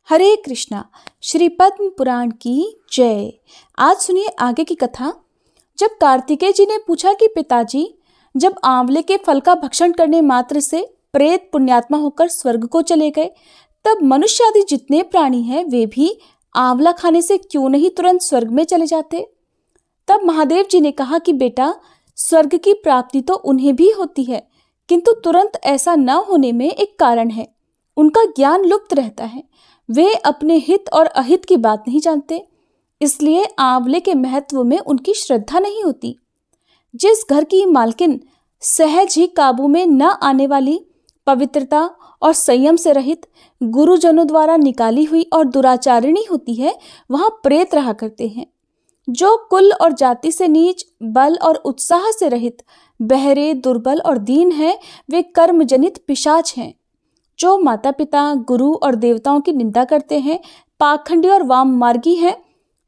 हरे कृष्णा। श्री पद्म पुराण की जय। आज सुनिए आगे की कथा। जब कार्तिकेय जी ने पूछा कि पिताजी, जब आंवले के फल का भक्षण करने मात्र से प्रेत पुण्यात्मा होकर स्वर्ग को चले गए, तब मनुष्य आदि जितने प्राणी हैं वे भी आंवला खाने से क्यों नहीं तुरंत स्वर्ग में चले जाते। तब महादेव जी ने कहा कि बेटा, स्वर्ग की प्राप्ति तो उन्हें भी होती है, किंतु तुरंत ऐसा न होने में एक कारण है। उनका ज्ञान लुप्त रहता है। वे अपने हित और अहित की बात नहीं जानते, इसलिए आंवले के महत्व में उनकी श्रद्धा नहीं होती। जिस घर की मालकिन सहज ही काबू में न आने वाली, पवित्रता और संयम से रहित, गुरुजनों द्वारा निकाली हुई और दुराचारिणी होती है, वहां प्रेत रहा करते हैं। जो कुल और जाति से नीच, बल और उत्साह से रहित, बहरे, दुर्बल और दीन हैं, वे कर्मजनित पिशाच हैं। जो माता पिता, गुरु और देवताओं की निंदा करते हैं, पाखंडी और वाम मार्गी हैं।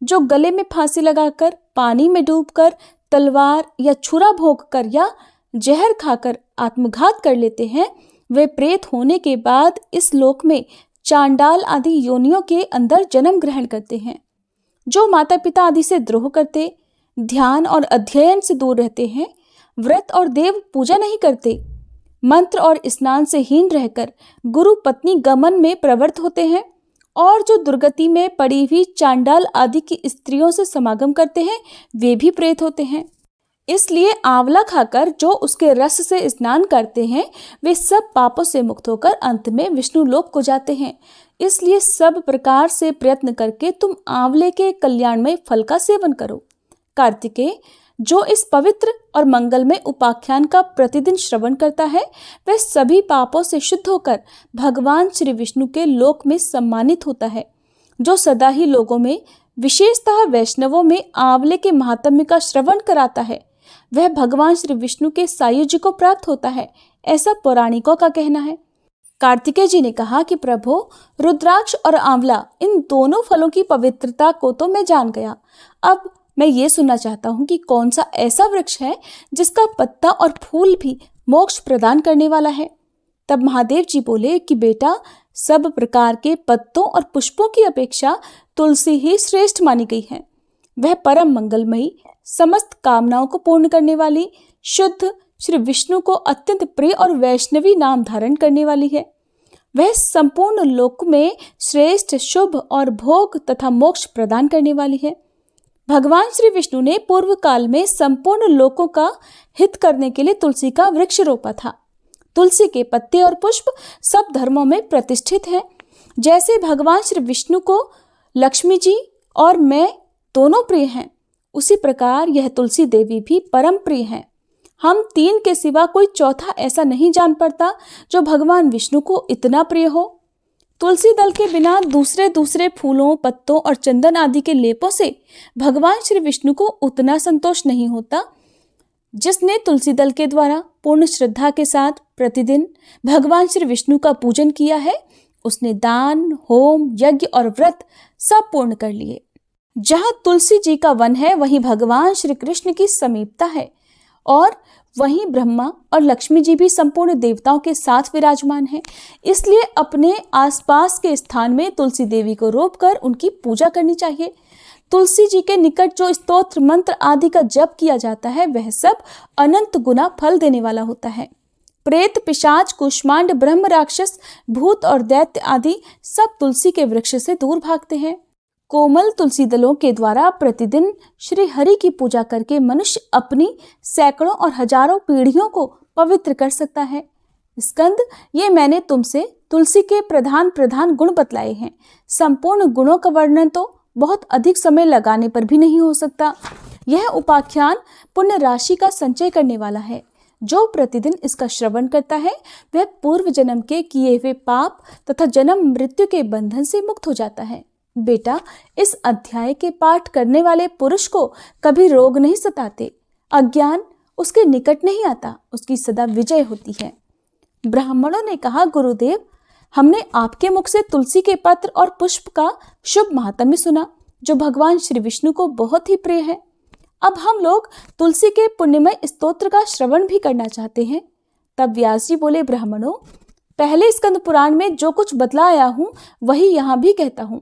जो गले में फांसी लगाकर, पानी में डूबकर, तलवार या छुरा भोंककर या जहर खाकर आत्मघात कर लेते हैं, वे प्रेत होने के बाद इस लोक में चांडाल आदि योनियों के अंदर जन्म ग्रहण करते हैं। जो माता पिता आदि से द्रोह करते, ध्यान और अध्ययन से दूर रहते हैं, व्रत और देव पूजा नहीं करते, मंत्र और स्नान से हीन रहकर गुरु पत्नी गमन में प्रवृत्त होते हैं, और जो दुर्गति में पड़ी हुई चांडाल आदि की स्त्रियों से समागम करते हैं, वे भी प्रेत होते हैं। इसलिए आंवला खाकर जो उसके रस से स्नान करते हैं, वे सब पापों से मुक्त होकर अंत में विष्णु लोक को जाते हैं। इसलिए सब प्रकार से प्रयत्न करके तुम आंवले के कल्याणमय फल का सेवन करो। कार्तिकेय, जो इस पवित्र और मंगलमय उपाख्यान का प्रतिदिन श्रवण करता है, वह सभी पापों से शुद्ध होकर भगवान श्री विष्णु के लोक में सम्मानित होता है। जो सदा ही लोगों में, विशेषतः वैष्णवों में, आंवले के महात्म्य का श्रवण कराता है, वह भगवान श्री विष्णु के सायुज्य को प्राप्त होता है, ऐसा पौराणिकों का कहना है। कार्तिकेय जी ने कहा कि प्रभु, रुद्राक्ष और आंवला, इन दोनों फलों की पवित्रता को तो मैं जान गया। अब मैं ये सुनना चाहता हूँ कि कौन सा ऐसा वृक्ष है जिसका पत्ता और फूल भी मोक्ष प्रदान करने वाला है। तब महादेव जी बोले कि बेटा, सब प्रकार के पत्तों और पुष्पों की अपेक्षा तुलसी ही श्रेष्ठ मानी गई है। वह परम मंगलमयी, समस्त कामनाओं को पूर्ण करने वाली, शुद्ध, श्री विष्णु को अत्यंत प्रिय और वैष्णवी नाम धारण करने वाली है। वह संपूर्ण लोक में श्रेष्ठ, शुभ और भोग तथा मोक्ष प्रदान करने वाली है। भगवान श्री विष्णु ने पूर्व काल में संपूर्ण लोकों का हित करने के लिए तुलसी का वृक्ष रोपा था। तुलसी के पत्ते और पुष्प सब धर्मों में प्रतिष्ठित हैं। जैसे भगवान श्री विष्णु को लक्ष्मी जी और मैं दोनों प्रिय हैं, उसी प्रकार यह तुलसी देवी भी परम प्रिय हैं। हम तीन के सिवा कोई चौथा ऐसा नहीं जान पड़ता जो भगवान विष्णु को इतना प्रिय हो। तुलसी दल के बिना दूसरे फूलों, पत्तों और चंदन आदि के लेपों से भगवान श्री विष्णु को उतना संतोष नहीं होता। जिसने तुलसी दल के द्वारा पूर्ण श्रद्धा के साथ प्रतिदिन भगवान श्री विष्णु का पूजन किया है, उसने दान, होम, यज्ञ और व्रत सब पूर्ण कर लिए। जहाँ तुलसी जी का वन है, वहीं भगवान श्री कृष्ण की समीपता है, और वहीं ब्रह्मा और लक्ष्मी जी भी संपूर्ण देवताओं के साथ विराजमान हैं। इसलिए अपने आसपास के स्थान में तुलसी देवी को रोपकर उनकी पूजा करनी चाहिए। तुलसी जी के निकट जो स्तोत्र, मंत्र आदि का जप किया जाता है, वह सब अनंत गुना फल देने वाला होता है। प्रेत, पिशाच, कुष्मांड, ब्रह्म, राक्षस, भूत और दैत्य आदि सब तुलसी के वृक्ष से दूर भागते हैं। कोमल तुलसी दलों के द्वारा प्रतिदिन श्री हरि की पूजा करके मनुष्य अपनी सैकड़ों और हजारों पीढ़ियों को पवित्र कर सकता है। स्कंद, ये मैंने तुमसे तुलसी के प्रधान प्रधान गुण बतलाए हैं। संपूर्ण गुणों का वर्णन तो बहुत अधिक समय लगाने पर भी नहीं हो सकता। यह उपाख्यान पुण्य राशि का संचय करने वाला है। जो प्रतिदिन इसका श्रवण करता है, वह पूर्व जन्म के किए हुए पाप तथा जन्म मृत्यु के बंधन से मुक्त हो जाता है। बेटा, इस अध्याय के पाठ करने वाले पुरुष को कभी रोग नहीं सताते, अज्ञान उसके निकट नहीं आता, उसकी सदा विजय होती है। ब्राह्मणों ने कहा, गुरुदेव, हमने आपके मुख से तुलसी के पत्र और पुष्प का शुभ महात्म्य सुना, जो भगवान श्री विष्णु को बहुत ही प्रिय है। अब हम लोग तुलसी के पुण्यमय स्तोत्र का श्रवण भी करना चाहते हैं। तब व्यास जी बोले, ब्राह्मणों, पहले स्कंद पुराण में जो कुछ बतलाया हूं वही यहाँ भी कहता हूं।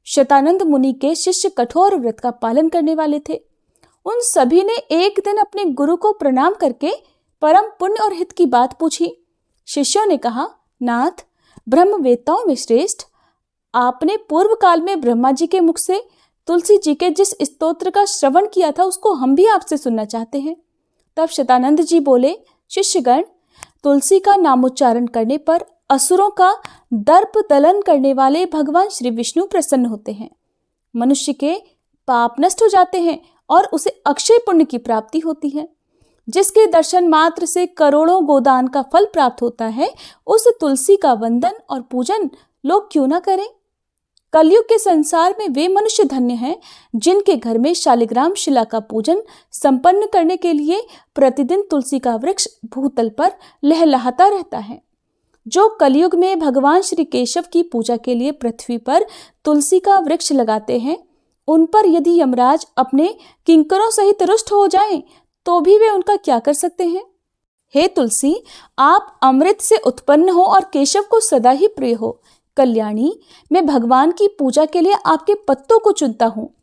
शतानंद मुनि के शिष्य कठोर व्रत का पालन करने वाले थे। उन सभी ने एक दिन अपने गुरु को प्रणाम करके परम पुण्य और हित की बात पूछी। शिष्यों ने कहा, नाथ, ब्रह्मवेत्ताओं में श्रेष्ठ, आपने पूर्व काल में ब्रह्मा जी के मुख से तुलसी जी के जिस स्तोत्र का श्रवण किया था उसको हम भी आपसे सुनना चाहते हैं। तब शतानंद जी बोले, शिष्यगण, तुलसी का नामोच्चारण करने पर असुरों का दर्प दलन करने वाले भगवान श्री विष्णु प्रसन्न होते हैं। मनुष्य के पाप नष्ट हो जाते हैं और उसे अक्षय पुण्य की प्राप्ति होती है। जिसके दर्शन मात्र से करोड़ों गोदान का फल प्राप्त होता है, उस तुलसी का वंदन और पूजन लोग क्यों ना करें। कलयुग के संसार में वे मनुष्य धन्य हैं जिनके घर में शालिग्राम शिला का पूजन संपन्न करने के लिए प्रतिदिन तुलसी का वृक्ष भूतल पर लहलहाता रहता है। जो कलयुग में भगवान श्री केशव की पूजा के लिए पृथ्वी पर तुलसी का वृक्ष लगाते हैं, उन पर यदि यमराज अपने किंकरों सहित रुष्ट हो जाएं, तो भी वे उनका क्या कर सकते हैं। हे तुलसी, आप अमृत से उत्पन्न हो और केशव को सदा ही प्रिय हो। कल्याणी, मैं भगवान की पूजा के लिए आपके पत्तों को चुनता हूँ।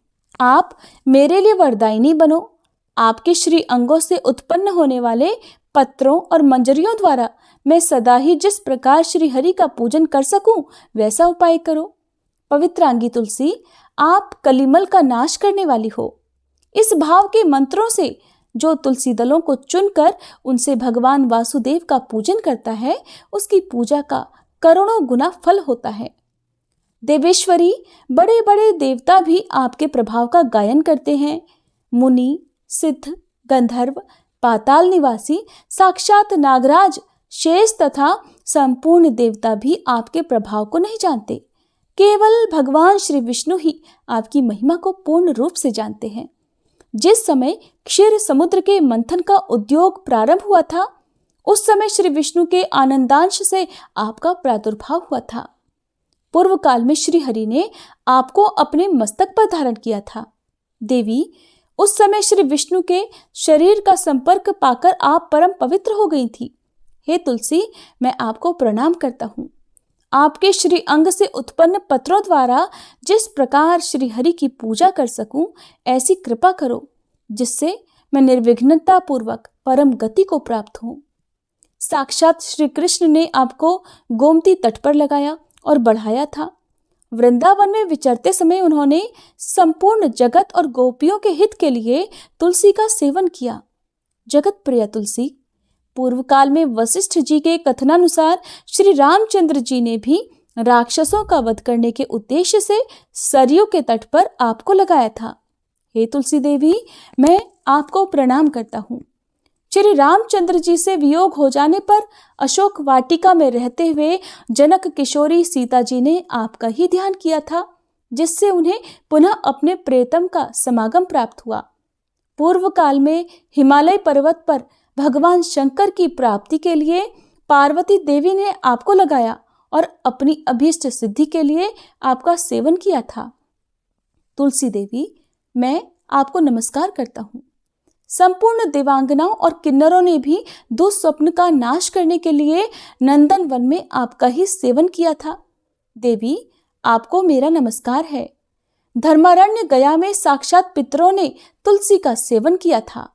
आप मेरे लिए वरदायिनी बनो। आपके श्री अंगों से उत्पन्न होने वाले पत्रों और मंजरियों द्वारा मैं सदा ही जिस प्रकार श्री हरि का पूजन कर सकूं, वैसा उपाय करो। पवित्रांगी तुलसी, आप कलिमल का नाश करने वाली हो। इस भाव के मंत्रों से जो तुलसी दलों को चुनकर उनसे भगवान वासुदेव का पूजन करता है, उसकी पूजा का करोड़ों गुना फल होता है। देवेश्वरी, बड़े बड़े देवता भी आपके प्रभाव का गायन करते हैं। मुनि, सिद्ध, गंधर्व, पाताल निवासी, साक्षात नागराज, शेष तथा संपूर्ण देवता भी आपके प्रभाव को नहीं जानते। केवल भगवान श्री विष्णु ही आपकी महिमा को पूर्ण रूप से जानते हैं। जिस समय क्षीर समुद्र के मंथन का उद्योग प्रारंभ हुआ था, उस समय श्री विष्णु के आनंदांश से आपका प्रादुर्भाव हुआ था। पूर्व काल में श्री हरि ने आपको अपने मस्तक पर धारण किया था। देवी, उस समय श्री विष्णु के शरीर का संपर्क पाकर आप परम पवित्र हो गई थी। हे तुलसी, मैं आपको प्रणाम करता हूँ। आपके श्री अंग से उत्पन्न पत्रों द्वारा जिस प्रकार श्री हरि की पूजा कर सकूं, ऐसी कृपा करो जिससे मैं निर्विघ्नता पूर्वक परम गति को प्राप्त हूँ। साक्षात श्री कृष्ण ने आपको गोमती तट पर लगाया और बढ़ाया था। वृंदावन में विचरते समय उन्होंने संपूर्ण जगत और गोपियों के हित के लिए तुलसी का सेवन किया। जगत प्रिय तुलसी, पूर्व काल में वशिष्ठ जी के कथनानुसार श्री रामचंद्र जी ने भी राक्षसों का वध करने के उद्देश्य से सरयू के तट पर आपको लगाया था। हे तुलसी देवी, मैं आपको प्रणाम करता हूँ। श्री रामचंद्र जी से वियोग हो जाने पर अशोक वाटिका में रहते हुए जनक किशोरी सीता जी ने आपका ही ध्यान किया था, जिससे उन्हें पुनः अपने प्रेतम का समागम प्राप्त हुआ। पूर्व काल में हिमालय पर्वत पर भगवान शंकर की प्राप्ति के लिए पार्वती देवी ने आपको लगाया और अपनी अभीष्ट सिद्धि के लिए आपका सेवन किया था। तुलसी देवी, मैं आपको नमस्कार करता हूँ। संपूर्ण देवांगनाओं और किन्नरों ने भी दुस्वप्न का नाश करने के लिए नंदन वन में आपका ही सेवन किया था। देवी, आपको मेरा नमस्कार है। धर्मारण्य गया में साक्षात पितरों ने तुलसी का सेवन किया था।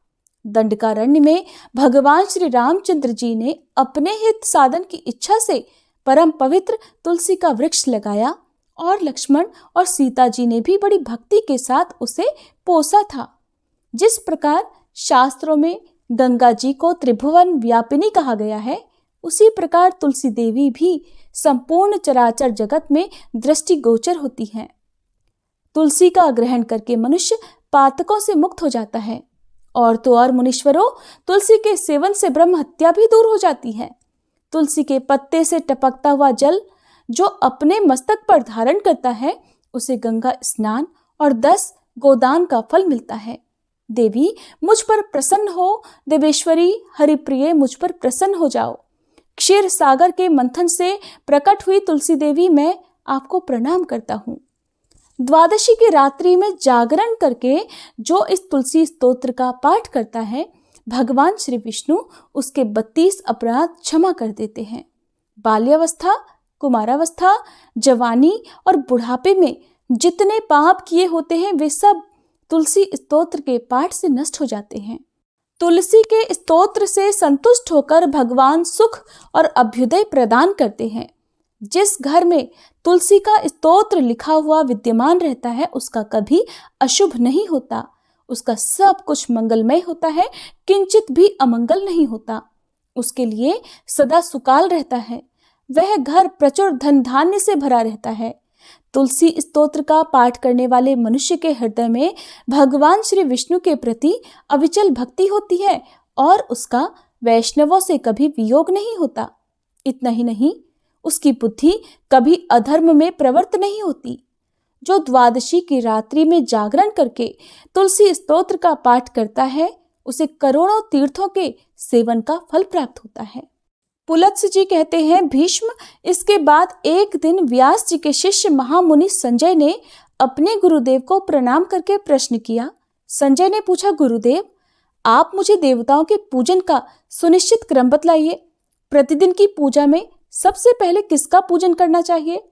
दंडकारण्य में भगवान श्री रामचंद्र जी ने अपने हित साधन की इच्छा से परम पवित्र तुलसी का वृक्ष लगाया और लक्ष्मण और सीता जी ने भी बड़ी भक्ति के साथ उसे पोसा था। जिस प्रकार शास्त्रों में गंगा जी को त्रिभुवन व्यापिनी कहा गया है, उसी प्रकार तुलसी देवी भी संपूर्ण चराचर जगत में दृष्टिगोचर होती हैं। तुलसी का ग्रहण करके मनुष्य पातकों से मुक्त हो जाता है। और तो और मुनीश्वरों, तुलसी के सेवन से ब्रह्म हत्या भी दूर हो जाती है। तुलसी के पत्ते से टपकता हुआ जल जो अपने मस्तक पर धारण करता है, उसे गंगा स्नान और 10 गोदान का फल मिलता है। देवी, मुझ पर प्रसन्न हो। देवेश्वरी, हरिप्रिय, मुझ पर प्रसन्न हो जाओ। क्षीर सागर के मंथन से प्रकट हुई तुलसी देवी, मैं आपको प्रणाम करता हूँ। द्वादशी की रात्रि में जागरण करके जो इस तुलसी स्तोत्र का पाठ करता है, भगवान श्री विष्णु उसके 32 अपराध क्षमा कर देते हैं। बाल्यावस्था, कुमारावस्था, जवानी और बुढ़ापे में जितने पाप किए होते हैं वे सब तुलसी स्तोत्र के पाठ से नष्ट हो जाते हैं। तुलसी के स्तोत्र से संतुष्ट होकर भगवान सुख और अभ्युदय प्रदान करते हैं। जिस घर में तुलसी का स्तोत्र लिखा हुआ विद्यमान रहता है उसका कभी अशुभ नहीं होता, उसका सब कुछ मंगलमय होता है, किंचित भी अमंगल नहीं होता, उसके लिए सदा सुकाल रहता है, वह घर प्रचुर धन धान्य से भरा रहता है। तुलसी स्तोत्र का पाठ करने वाले मनुष्य के हृदय में भगवान श्री विष्णु के प्रति अविचल भक्ति होती है और उसका वैष्णवों से कभी वियोग नहीं होता। इतना ही नहीं, उसकी बुद्धि कभी अधर्म में प्रवृत्त नहीं होती। जो द्वादशी की रात्रि में जागरण करके तुलसी स्तोत्र का पाठ करता है उसे करोड़ों तीर्थों के सेवन का फल प्राप्त होता है। पुलत्स्य जी कहते हैं, भीष्म, इसके बाद एक दिन व्यास जी के शिष्य महामुनि संजय ने अपने गुरुदेव को प्रणाम करके प्रश्न किया। संजय ने पूछा, गुरुदेव, आप मुझे देवताओं के पूजन का सुनिश्चित क्रम बतलाइए। प्रतिदिन की पूजा में सबसे पहले किसका पूजन करना चाहिए?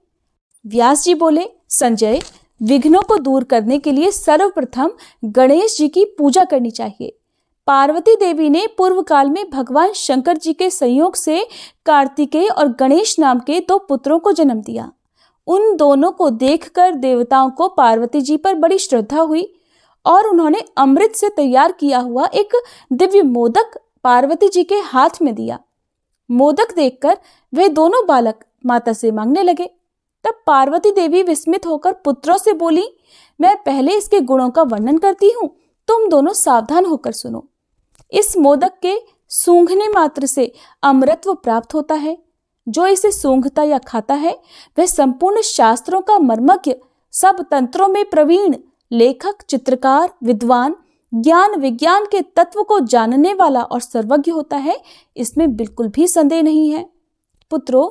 व्यास जी बोले, संजय, विघ्नों को दूर करने के लिए सर्वप्रथम गणेश जी की पूजा करनी चाहिए। पार्वती देवी ने पूर्व काल में भगवान शंकर जी के संयोग से कार्तिकेय और गणेश नाम के 2 पुत्रों को जन्म दिया। उन दोनों को देखकर देवताओं को पार्वती जी पर बड़ी श्रद्धा हुई और उन्होंने अमृत से तैयार किया हुआ एक दिव्य मोदक पार्वती जी के हाथ में दिया। मोदक देखकर वे दोनों बालक माता से मांगने लगे। तब पार्वती देवी विस्मित होकर पुत्रों से बोली, मैं पहले इसके गुणों का वर्णन करती हूँ, तुम दोनों सावधान होकर सुनो। इस मोदक के सूंघने मात्र से अमृतत्व प्राप्त होता है। जो इसे सूंघता या खाता है वह संपूर्ण शास्त्रों का मर्मज्ञ, सब तंत्रों में प्रवीण, लेखक, चित्रकार, विद्वान, ज्ञान विज्ञान के तत्व को जानने वाला और सर्वज्ञ होता है। इसमें बिल्कुल भी संदेह नहीं है। पुत्रों,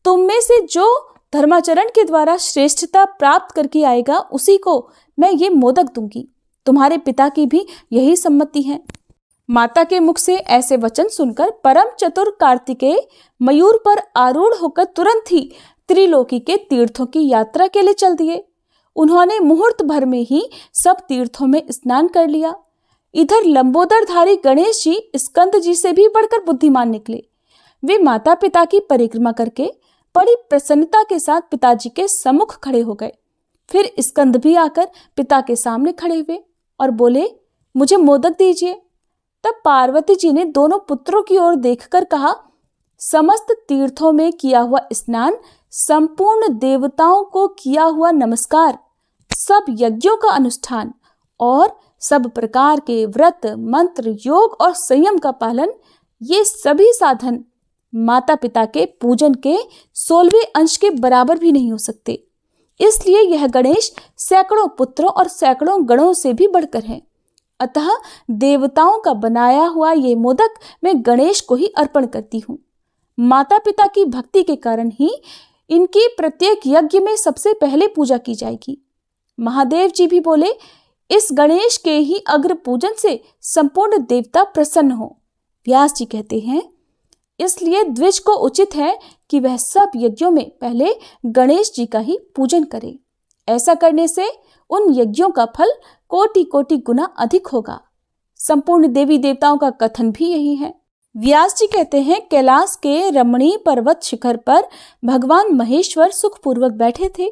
तुम में से जो धर्माचरण के द्वारा श्रेष्ठता प्राप्त करके आएगा उसी को मैं ये मोदक दूंगी। तुम्हारे पिता की भी यही सम्मति है। माता के मुख से ऐसे वचन सुनकर परम चतुर कार्तिकेय मयूर पर आरूढ़ होकर तुरंत ही त्रिलोकी के तीर्थों की यात्रा के लिए चल दिए। उन्होंने मुहूर्त भर में ही सब तीर्थों में स्नान कर लिया। इधर लंबोदरधारी गणेश जी स्कंद जी से भी बढ़कर बुद्धिमान निकले। वे माता पिता की परिक्रमा करके बड़ी प्रसन्नता के साथ पिताजी के सम्मुख खड़े हो गए। फिर स्कंद भी आकर पिता के सामने खड़े हुए और बोले, मुझे मोदक दीजिए। तब पार्वती जी ने दोनों पुत्रों की ओर देखकर कहा, समस्त तीर्थों में किया हुआ स्नान, संपूर्ण देवताओं को किया हुआ नमस्कार, सब यज्ञों का अनुष्ठान और सब प्रकार के व्रत, मंत्र, योग और संयम का पालन, ये सभी साधन माता पिता के पूजन के 16वें अंश के बराबर भी नहीं हो सकते। इसलिए यह गणेश सैकड़ों पुत्रों और सैकड़ों गणों से भी बढ़कर है। अतः देवताओं का बनाया हुआ ये मोदक मैं गणेश को ही अर्पण करती हूँ। माता पिता की भक्ति के कारण ही इनकी प्रत्येक यज्ञ में सबसे पहले पूजा की जाएगी। महादेव जी भी बोले, इस गणेश के ही अग्र पूजन से संपूर्ण देवता प्रसन्न हो। व्यास जी कहते हैं, इसलिए द्विज को उचित है कि वह सब यज्ञों में पहले गणेश जी का ही पूजन करे। ऐसा करने से उन यज्ञों का फल कोटि कोटि गुना अधिक होगा। संपूर्ण देवी देवताओं का कथन भी यही है। व्यास जी कहते हैं, कैलाश के रमणीय पर्वत शिखर पर भगवान महेश्वर सुखपूर्वक बैठे थे।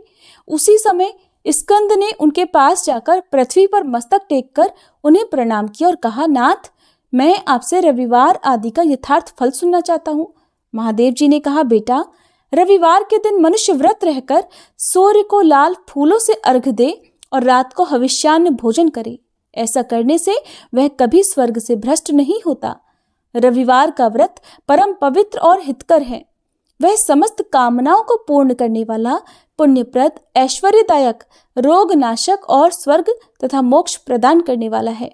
उसी समय स्कंद ने उनके पास जाकर पृथ्वी पर मस्तक टेककर उन्हें प्रणाम किया और कहा, नाथ, मैं आपसे रविवार आदि का यथार्थ फल सुनना चाहता हूँ। महादेव जी ने कहा, बेटा, रविवार के दिन मनुष्य व्रत रहकर सूर्य को लाल फूलों से अर्घ दे और रात को हविष्यान्न भोजन करे। ऐसा करने से वह कभी स्वर्ग से भ्रष्ट नहीं होता। रविवार का व्रत परम पवित्र और हितकर है। वह समस्त कामनाओं को पूर्ण करने वाला, पुण्यप्रद, ऐश्वर्यदायक, रोग नाशक और स्वर्ग तथा मोक्ष प्रदान करने वाला है।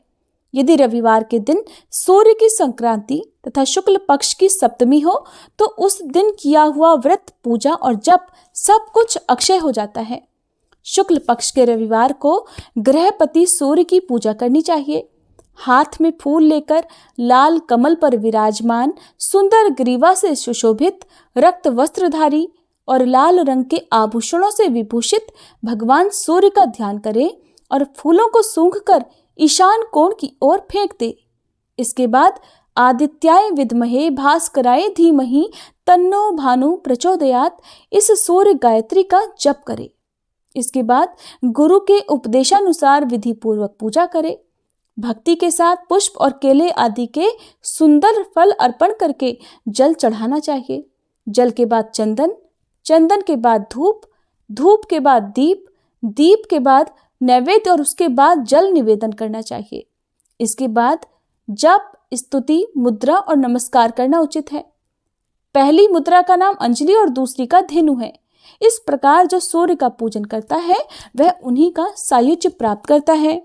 यदि रविवार के दिन सूर्य की संक्रांति तथा शुक्ल पक्ष की सप्तमी हो तो उस दिन किया हुआ व्रत, पूजा और जप सब कुछ अक्षय हो जाता है। शुक्ल पक्ष के रविवार को ग्रहपति सूर्य की पूजा करनी चाहिए। हाथ में फूल लेकर लाल कमल पर विराजमान, सुंदर ग्रीवा से सुशोभित, रक्त वस्त्रधारी और लाल रंग के आभूषणों से विभूषित भगवान सूर्य का ध्यान करे और फूलों को सूंघकर ईशान कोण की ओर फेंक दे। इसके बाद आदित्याय विद्महे भास्कराय धीमहि तन्नो भानु प्रचोदयात इस सूर्य गायत्री का जप करे। इसके बाद गुरु के उपदेशानुसार विधि पूर्वक पूजा करे। भक्ति के साथ पुष्प और केले आदि के सुंदर फल अर्पण करके जल चढ़ाना चाहिए। जल के बाद चंदन, चंदन के बाद धूप, धूप के बाद दीप, दीप के बाद नैवेद्य और उसके बाद जल निवेदन करना चाहिए। इसके बाद जप, स्तुति, मुद्रा और नमस्कार करना उचित है। पहली मुद्रा का नाम अंजलि और दूसरी का धेनु है। इस प्रकार जो सूर्य का पूजन करता है वह उन्हीं का सायुज्य प्राप्त करता है।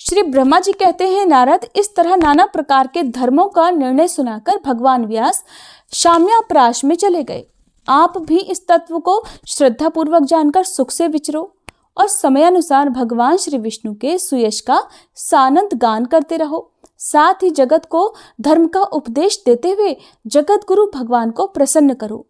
श्री ब्रह्मा जी कहते हैं, नारद, इस तरह नाना प्रकार के धर्मों का निर्णय सुनाकर भगवान व्यास शाम्याप्राश में चले गए। आप भी इस तत्व को श्रद्धा पूर्वक जानकर सुख से विचरो और समयानुसार भगवान श्री विष्णु के सुयश का सानंद गान करते रहो। साथ ही जगत को धर्म का उपदेश देते हुए जगत गुरु भगवान को प्रसन्न करो।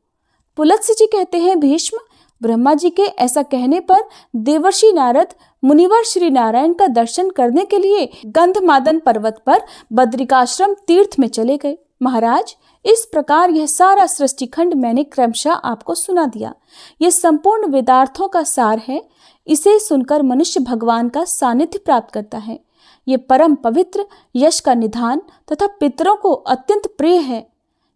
पुलत्स्य जी कहते हैं, भीष्म, ब्रह्मा जी के ऐसा कहने पर देवर्षि नारद मुनिवर श्री नारायण का दर्शन करने के लिए गंधमादन पर्वत पर बद्रिकाश्रम तीर्थ में चले गए। महाराज, इस प्रकार यह सारा सृष्टिखंड मैंने क्रमशः आपको सुना दिया। यह संपूर्ण वेदार्थों का सार है। इसे सुनकर मनुष्य भगवान का सानिध्य प्राप्त करता है। ये परम पवित्र, यश का निधान तथा पितरों को अत्यंत प्रिय है।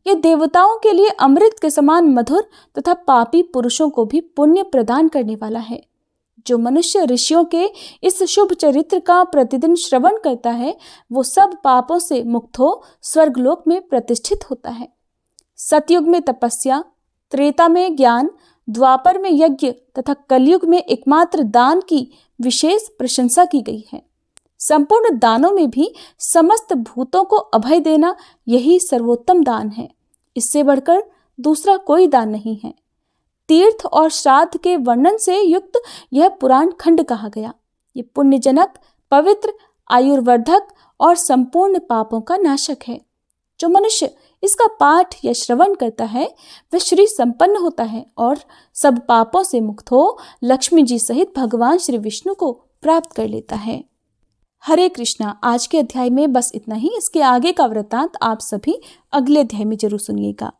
ये देवताओं के लिए अमृत के समान मधुर तथा पापी पुरुषों को भी पुण्य प्रदान करने वाला है। जो मनुष्य ऋषियों के इस शुभ चरित्र का प्रतिदिन श्रवण करता है वो सब पापों से मुक्त हो स्वर्गलोक में प्रतिष्ठित होता है। सतयुग में तपस्या, त्रेता में ज्ञान, द्वापर में यज्ञ तथा कलयुग में एकमात्र दान की विशेष प्रशंसा की गई है। संपूर्ण दानों में भी समस्त भूतों को अभय देना यही सर्वोत्तम दान है। इससे बढ़कर दूसरा कोई दान नहीं है। तीर्थ और श्राद्ध के वर्णन से युक्त यह पुराण खंड कहा गया। ये पुण्यजनक, पवित्र, आयुर्वर्धक और संपूर्ण पापों का नाशक है। जो मनुष्य इसका पाठ या श्रवण करता है वह श्री संपन्न होता है और सब पापों से मुक्त हो लक्ष्मी जी सहित भगवान श्री विष्णु को प्राप्त कर लेता है। हरे कृष्णा। आज के अध्याय में बस इतना ही। इसके आगे का वृत्तांत आप सभी अगले अध्याय में जरूर सुनिएगा।